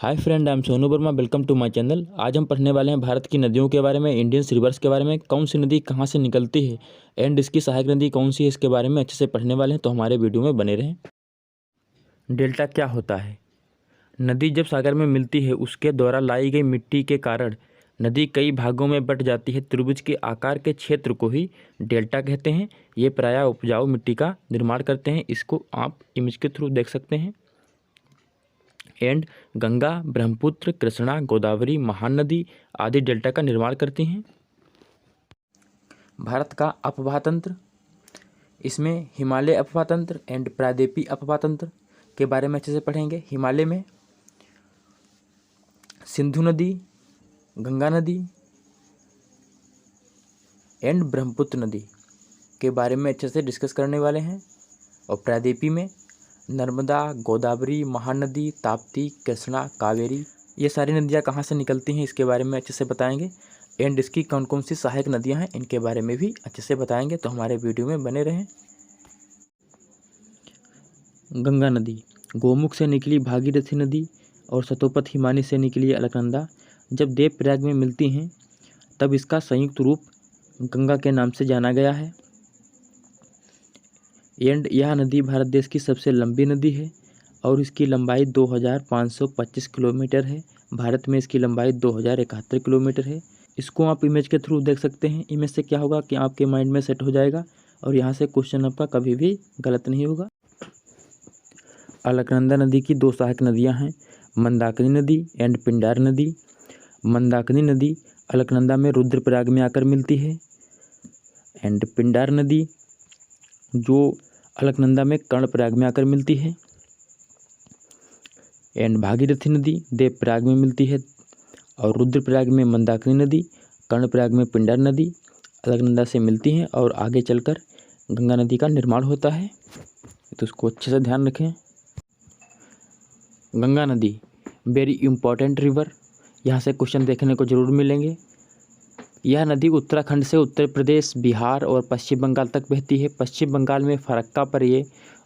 Hi friend, I am Sonu Verma. Welcome to my channel. आज हम पढ़ने वाले हैं भारत की नदियों के बारे में, इंडियन रिवर्स के बारे में, कौन सी नदी कहाँ से निकलती है एंड इसकी सहायक नदी कौन सी है, इसके बारे में अच्छे से पढ़ने वाले हैं, तो हमारे वीडियो में बने रहें। डेल्टा क्या होता है? नदी जब सागर में मिलती है उसके द्वारा लाई गई मिट्टी के कारण नदी कई भागों में बंट जाती है। त्रिभुज के आकार के क्षेत्र को ही डेल्टा कहते हैं। ये प्रायः उपजाऊ मिट्टी का निर्माण करते हैं। इसको आप इमेज के थ्रू देख सकते हैं। एंड गंगा, ब्रह्मपुत्र, कृष्णा, गोदावरी, महानदी आदि डेल्टा का निर्माण करती हैं। भारत का अपवाह तंत्र, इसमें हिमालय अपवाह तंत्र एंड प्रायद्वीपीय अपवाह तंत्र के बारे में अच्छे से पढ़ेंगे। हिमालय में सिंधु नदी, गंगा नदी एंड ब्रह्मपुत्र नदी के बारे में अच्छे से डिस्कस करने वाले हैं। और प्रायद्वीपीय में नर्मदा, गोदावरी, महानदी, ताप्ती, कृष्णा, कावेरी, ये सारी नदियाँ कहाँ से निकलती हैं इसके बारे में अच्छे से बताएंगे। एंड इसकी कौन कौन सी सहायक नदियाँ हैं इनके बारे में भी अच्छे से बताएंगे, तो हमारे वीडियो में बने रहें। गंगा नदी गोमुख से निकली भागीरथी नदी और सतोपथ हिमानी से निकली अलकनंदा जब देवप्रयाग में मिलती हैं तब इसका संयुक्त रूप गंगा के नाम से जाना गया है। एंड यह नदी भारत देश की सबसे लंबी नदी है और इसकी लंबाई 2525 किलोमीटर है। भारत में इसकी लंबाई 2071 किलोमीटर है। इसको आप इमेज के थ्रू देख सकते हैं। इमेज से क्या होगा कि आपके माइंड में सेट हो जाएगा और यहाँ से क्वेश्चन आपका कभी भी गलत नहीं होगा। अलकनंदा नदी की दो सहायक नदियाँ हैं, मंदाकिनी नदी एंड पिंडार नदी। मंदाकिनी नदी अलकनंदा में रुद्रप्रयाग में आकर मिलती है एंड पिंडार नदी जो अलकनंदा में कर्णप्रयाग में आकर मिलती है। एंड भागीरथी नदी देवप्रयाग में मिलती है और रुद्रप्रयाग में मंदाकिनी नदी, कर्णप्रयाग में पिंडार नदी अलकनंदा से मिलती हैं और आगे चलकर गंगा नदी का निर्माण होता है। तो उसको अच्छे से ध्यान रखें। गंगा नदी वेरी इम्पॉर्टेंट रिवर, यहाँ से क्वेश्चन देखने को जरूर मिलेंगे। यह नदी उत्तराखंड से उत्तर प्रदेश, बिहार और पश्चिम बंगाल तक बहती है। पश्चिम बंगाल में फरक्का पर ये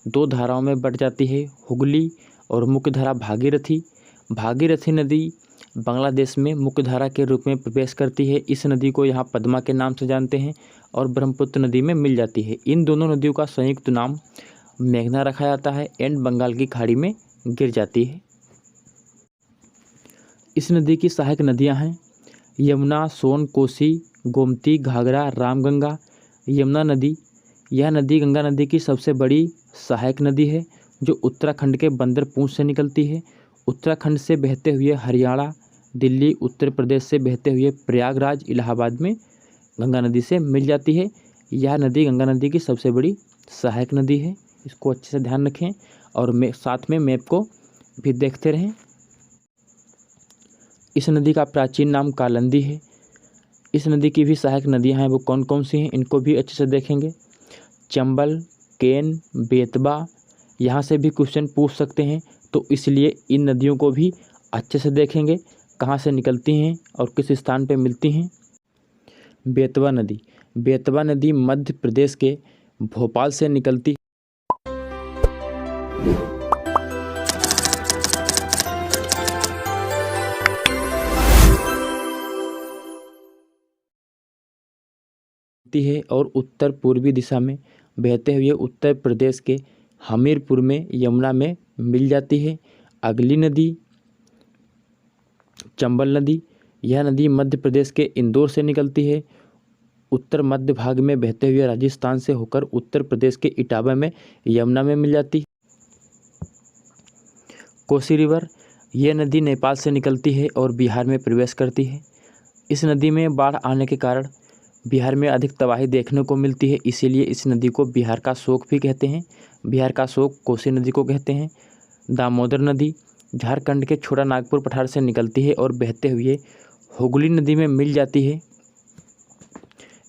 दो धाराओं में बंट जाती है, हुगली और मुख्य धारा भागीरथी। भागीरथी नदी बांग्लादेश में मुख्य धारा के रूप में प्रवेश करती है। इस नदी को यहाँ पद्मा के नाम से जानते हैं और ब्रह्मपुत्र नदी में मिल जाती है। इन दोनों नदियों का संयुक्त नाम मेघना रखा जाता है एंड बंगाल की खाड़ी में गिर जाती है। इस नदी की सहायक नदियाँ हैं यमुना, सोन, कोसी, गोमती, घाघरा, रामगंगा। यमुना नदी, यह नदी गंगा नदी की सबसे बड़ी सहायक नदी है जो उत्तराखंड के बंदर पूंछ से निकलती है। उत्तराखंड से बहते हुए हरियाणा, दिल्ली, उत्तर प्रदेश से बहते हुए प्रयागराज, इलाहाबाद में गंगा नदी से मिल जाती है। यह नदी गंगा नदी की सबसे बड़ी सहायक नदी है। इसको अच्छे से ध्यान रखें और साथ में मैप को भी देखते रहें। इस नदी का प्राचीन नाम कालंदी है। इस नदी की भी सहायक नदियां हैं, वो कौन कौन सी हैं इनको भी अच्छे से देखेंगे। चंबल, केन, बेतवा, यहाँ से भी क्वेश्चन पूछ सकते हैं, तो इसलिए इन नदियों को भी अच्छे से देखेंगे कहाँ से निकलती हैं और किस स्थान पे मिलती हैं। बेतवा नदी, बेतवा नदी मध्य प्रदेश के भोपाल से निकलती है और उत्तर पूर्वी दिशा में बहते हुए उत्तर प्रदेश के हमीरपुर में यमुना में मिल जाती है। अगली नदी चंबल नदी, यह नदी मध्य प्रदेश के इंदौर से निकलती है। उत्तर मध्य भाग में बहते हुए राजस्थान से होकर उत्तर प्रदेश के इटावा में यमुना में मिल जाती है। कोसी रिवर, यह नदी नेपाल से निकलती है और बिहार में प्रवेश करती है। इस नदी में बाढ़ आने के कारण बिहार में अधिक तबाही देखने को मिलती है, इसीलिए इस नदी को बिहार का शोक भी कहते हैं। बिहार का शोक कोसी नदी को कहते हैं। दामोदर नदी झारखंड के छोटा नागपुर पठार से निकलती है और बहते हुए हुगली नदी में मिल जाती है।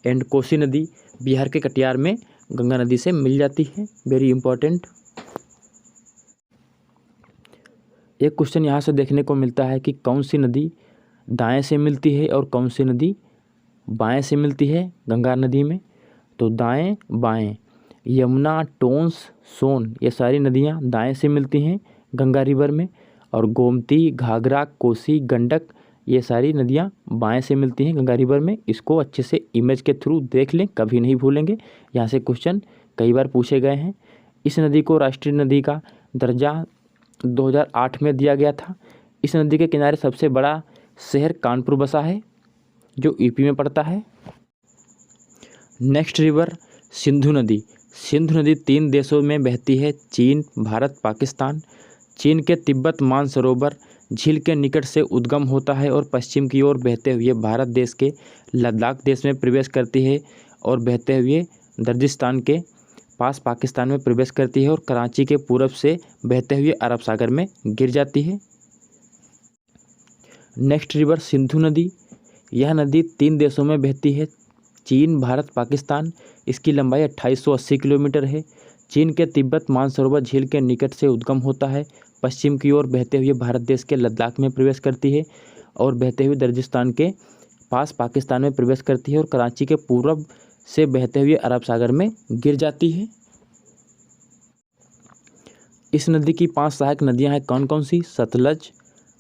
एंड कोसी नदी बिहार के कटिहार में गंगा नदी से मिल जाती है। Very important. एक क्वेश्चन यहाँ से देखने को मिलता है कि कौन सी नदी दाएं से मिलती है और कौन सी नदी बाएं से मिलती है गंगा नदी में। तो दाएं बाएं, यमुना, टोंस, सोन, ये सारी नदियाँ दाएं से मिलती हैं गंगा रिवर में और गोमती, घाघरा, कोसी, गंडक ये सारी नदियाँ बाएं से मिलती हैं गंगा रिवर में। इसको अच्छे से इमेज के थ्रू देख लें, कभी नहीं भूलेंगे। यहाँ से क्वेश्चन कई बार पूछे गए हैं। इस नदी को राष्ट्रीय नदी का दर्जा 2008 में दिया गया था। इस नदी के किनारे सबसे बड़ा शहर कानपुर बसा है, जो यूपी में पड़ता है। नेक्स्ट रिवर सिंधु नदी। सिंधु नदी 3 देशों में बहती है, चीन, भारत, पाकिस्तान। चीन के तिब्बत मानसरोवर झील के निकट से उद्गम होता है और पश्चिम की ओर बहते हुए भारत देश के लद्दाख देश में प्रवेश करती है और बहते हुए दर्जिस्तान के पास पाकिस्तान में प्रवेश करती है और कराची के पूरब से बहते हुए अरब सागर में गिर जाती है। नेक्स्ट रिवर सिंधु नदी। यह नदी 3 देशों में बहती है, चीन, भारत, पाकिस्तान। इसकी लंबाई 2880 किलोमीटर है। चीन के तिब्बत मानसरोवर झील के निकट से उद्गम होता है, पश्चिम की ओर बहते हुए भारत देश के लद्दाख में प्रवेश करती है और बहते हुए दर्जिस्तान के पास पाकिस्तान में प्रवेश करती है और कराची के पूर्व से बहते हुए अरब सागर में गिर जाती है। इस नदी की 5 सहायक नदियां हैं, कौन कौन सी? सतलज,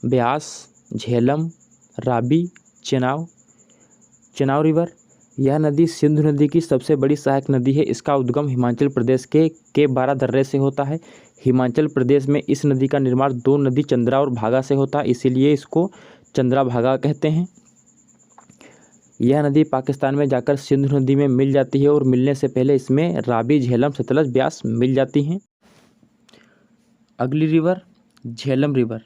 ब्यास, झेलम, रावी, चेनाब। चेनाब रिवर। यह नदी सिंधु नदी की सबसे बड़ी सहायक नदी है। इसका उद्गम हिमाचल प्रदेश के 12 दर्रे से होता है। हिमाचल प्रदेश में इस नदी का निर्माण 2 नदी चंद्रा और भागा से होता है, इसीलिए इसको चंद्रा भागा कहते हैं। यह नदी पाकिस्तान में जाकर सिंधु नदी में मिल जाती है और मिलने से पहले इसमें रावी, झेलम, सतलज, ब्यास मिल जाती हैं। अगली रिवर झेलम रिवर।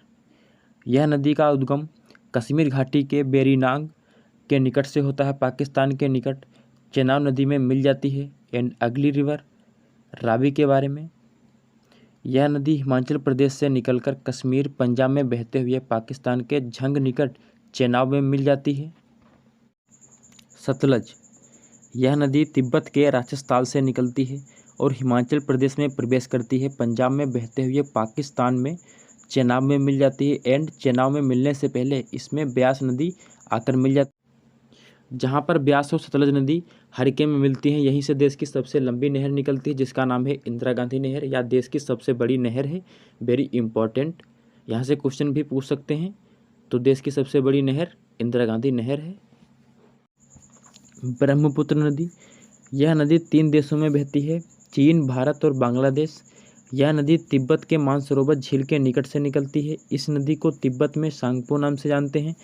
यह नदी का उद्गम कश्मीर घाटी के बेरीनाग के निकट से होता है, पाकिस्तान के निकट चेनाब नदी में मिल जाती है। एंड अगली रिवर रावी के बारे में। यह नदी हिमाचल प्रदेश से निकलकर कश्मीर, पंजाब में बहते हुए पाकिस्तान के झंग निकट चेनाब में मिल जाती है। सतलज। यह नदी तिब्बत के राजस्थान से निकलती है और हिमाचल प्रदेश में प्रवेश करती है, पंजाब में बहते हुए पाकिस्तान में चेनाब में मिल जाती है। एंड चेनाब में मिलने से पहले इसमें ब्यास नदी आकर मिल जाती है। जहाँ पर ब्यास और सतलज नदी हरिके में मिलती हैं, यहीं से देश की सबसे लंबी नहर निकलती है, जिसका नाम है इंदिरा गांधी नहर, या देश की सबसे बड़ी नहर है। वेरी इंपॉर्टेंट, यहाँ से क्वेश्चन भी पूछ सकते हैं। तो देश की सबसे बड़ी नहर इंदिरा गांधी नहर है। ब्रह्मपुत्र नदी। यह नदी 3 देशों में बहती है, चीन, भारत और बांग्लादेश। यह नदी तिब्बत के मानसरोवर झील के निकट से निकलती है। इस नदी को तिब्बत में सांगपो नाम से जानते हैं।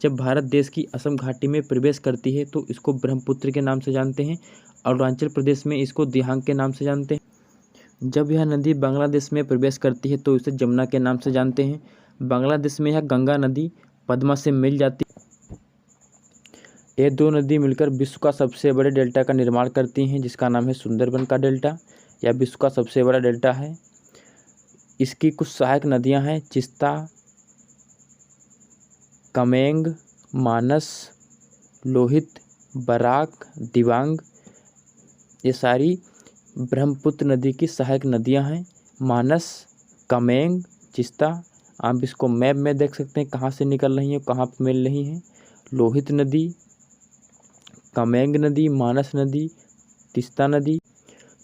जब भारत देश की असम घाटी में प्रवेश करती है तो इसको ब्रह्मपुत्र के नाम से जानते हैं। अरुणाचल प्रदेश में इसको दिहांग के नाम से जानते हैं। जब यह नदी बांग्लादेश में प्रवेश करती है तो इसे जमुना के नाम से जानते हैं। बांग्लादेश में यह गंगा नदी पद्मा से मिल जाती है। ये 2 नदी मिलकर विश्व का सबसे बड़े डेल्टा का निर्माण करती हैं, जिसका नाम है सुंदरबन का डेल्टा, या विश्व का सबसे बड़ा डेल्टा है। इसकी कुछ सहायक नदियां हैं, चिस्ता, कमेंग, मानस, लोहित, बराक, दिबांग। ये सारी ब्रह्मपुत्र नदी की सहायक नदियां हैं। मानस, कमेंग, चिस्ता, आप इसको मैप में देख सकते हैं कहाँ से निकल रही हैं, कहाँ पर मिल रही हैं। लोहित नदी, कमेंग नदी, मानस नदी, तिस्ता नदी।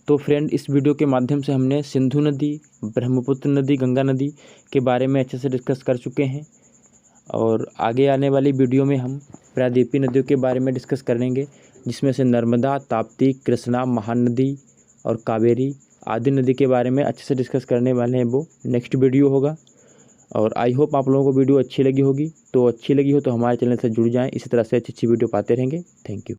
तो फ्रेंड, इस वीडियो के माध्यम से हमने सिंधु नदी, ब्रह्मपुत्र नदी, गंगा नदी के बारे में अच्छे से डिस्कस कर चुके हैं और आगे आने वाली वीडियो में हम प्रायद्वीपीय नदियों के बारे में डिस्कस करेंगे, जिसमें से नर्मदा, ताप्ती, कृष्णा, महानदी और कावेरी आदि नदी के बारे में अच्छे से डिस्कस करने वाले हैं। वो नेक्स्ट वीडियो होगा और आई होप आप लोगों को वीडियो अच्छी लगी होगी। तो अच्छी लगी हो तो हमारे चैनल से जुड़ जाएं, इसी तरह से अच्छी वीडियो पाते रहेंगे। Thank you.